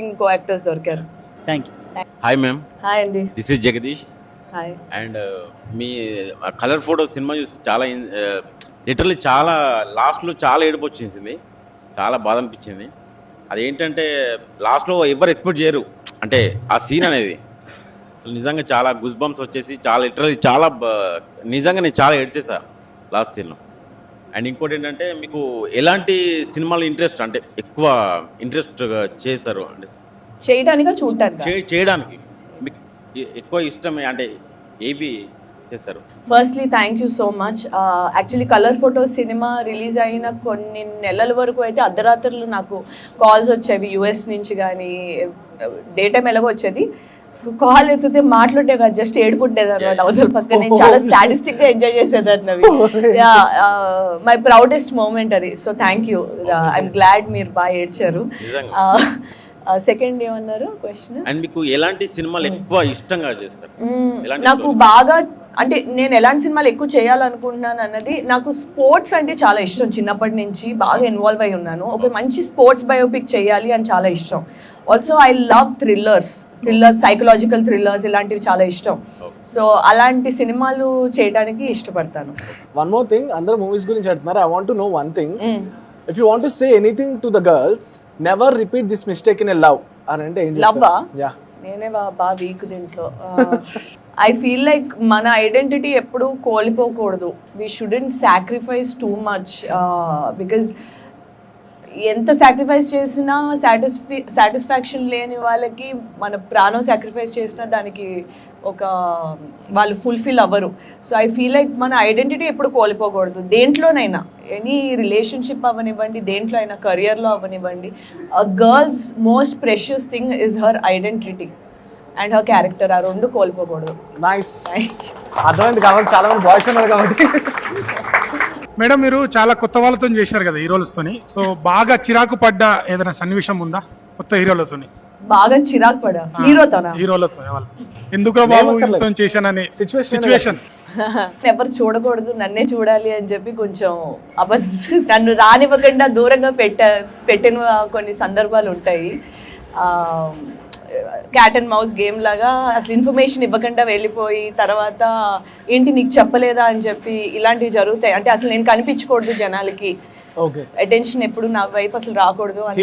ఇంకో యాక్టర్స్ దొరికారు. Thank you. Hi ma'am, hi అండి. This is Jagadish. Hi. And మీ కలర్ ఫోటో సినిమా చూసి చాలా లిటరల్లీ చాలా లాస్ట్లో చాలా ఏడుపు వచ్చేసింది, చాలా బాధ అనిపించింది. అదేంటంటే లాస్ట్లో ఎవరు ఎక్స్పెక్ట్ చేయరు, అంటే ఆ సీన్ అనేది అసలు నిజంగా చాలా గుస్ బంప్స్ వచ్చేసి చాలా లిటరల్లీ చాలా నిజంగా నేను చాలా ఏడ్చేసా లాస్ట్ సీన్లో. అండ్ ఇంకోటి ఏంటంటే మీకు ఎలాంటి సినిమాలు ఇంట్రెస్ట్, అంటే ఎక్కువ ఇంట్రెస్ట్ చేస్తారు అంటే చేయడానికా చూడటానికా? చేయడానికి మీకు ఎక్కువ ఇష్టమే, అంటే ఏవి చేస్తారు? Firstly thank you so much. Actually colour photo cinema release అయిన కొన్ని నెలల వరకు అయితే అర్ధరాత్రులు నాకు కాల్స్ వచ్చేవి యుఎస్ నుంచి, కానీ డే టైం ఎలాగో వచ్చేది. కాల్ ఎత్తితే మాట్లాడే కాదు, జస్ట్ ఏడుపుండేది అనమాట అవతల పక్క. నేను చాలా సాడిస్టిక్ గా ఎంజాయ్ చేసేదాన్ని అవి. మై ప్రౌడెస్ట్ మూమెంట్ అది. So thank you, I'm glad మీరు బాగా ఏడ్చారు. సెకండ్ ఏమన్నారు క్వశ్చన్? అండ్ మీకు ఎలాంటి సినిమాలు ఎక్కువ ఇష్టంగా చేస్తారు? నాకు బాగా, అంటే నేను ఎలాంటి సినిమాలు ఎక్కువ చేయాలనుకుంటున్నాను అన్నది, నాకు స్పోర్ట్స్ అంటే చాలా ఇష్టం. చిన్నప్పటి నుంచి బాగా ఇన్వాల్వ్ అయి ఉన్నాను. ఒక మంచి స్పోర్ట్స్ బయోపిక్ చేయాలి అని చాలా ఇష్టం. Also I love thrillers, psychological thrillers ఇలాంటివి చాలా ఇష్టం. సో అలాంటి సినిమాలు చేయడానికి ఇష్టపడతాను. వన్ మోర్ థింగ్, అందరూ మూవీస్ గురించి అంటున్నారు. I want to know one thing. If you want to say anything to the girls, never repeat this mistake in a love. అంటే ఏం చెప్తారు? లవ్? యా, నేనే బాగా వీక్ దీంట్లో. ఐ ఫీల్ లైక్ మన ఐడెంటిటీ ఎప్పుడు కోల్పోకూడదు. We shouldn't sacrifice too much, because ఎంత సాక్రిఫైస్ చేసినా సాటిస్ఫాక్షన్ లేని వాళ్ళకి మన ప్రాణం సాక్రిఫైస్ చేసినా దానికి ఒక వాళ్ళు ఫుల్ఫిల్ అవ్వరు. సో ఐ ఫీల్ లైక్ మన ఐడెంటిటీ ఎప్పుడు కోల్పోకూడదు, దేంట్లోనైనా. ఎనీ రిలేషన్షిప్ అవ్వనివ్వండి, దేంట్లో అయినా, కెరియర్లో అవ్వనివ్వండి. Girls most precious thing is her identity and her character. ఆ రెండు కోల్పోకూడదు. నైస్. అర్థమైంది కాబట్టి చాలా మంది బాయ్స్ ఉన్నారు కాబట్టి. మేడం, మీరు చాలా కొత్త వాళ్ళతో చేశారు కదా హీరోలతోని, సో బాగా చిరాకు పడ్డ ఏదైనా సన్నివేశం ఉందా కొత్త హీరోలతోని? బాగా చిరాకు పడా హీరోలతో ఎందుకు బాబు ఇంతో చేశానని సిచ్యువేషన్? ఎవరు చూడకూడదు, నన్నే చూడాలి అని చెప్పి కొంచెం నన్ను రానివ్వకుండా దూరంగా పెట్టిన కొన్ని సందర్భాలు ఉంటాయి. క్యాట్ అండ్ మౌస్ గేమ్ లాగా అసలు ఇన్ఫర్మేషన్ ఇవ్వకుండా వెళ్ళిపోయి తర్వాత ఏంటి నీకు చెప్పలేదా అని చెప్పి ఇలాంటివి జరుగుతాయి. అంటే అసలు నేను కనిపించకూడదు జనాలకి, అటెన్షన్ ఎప్పుడు నా వైపు అసలు రాకూడదు అని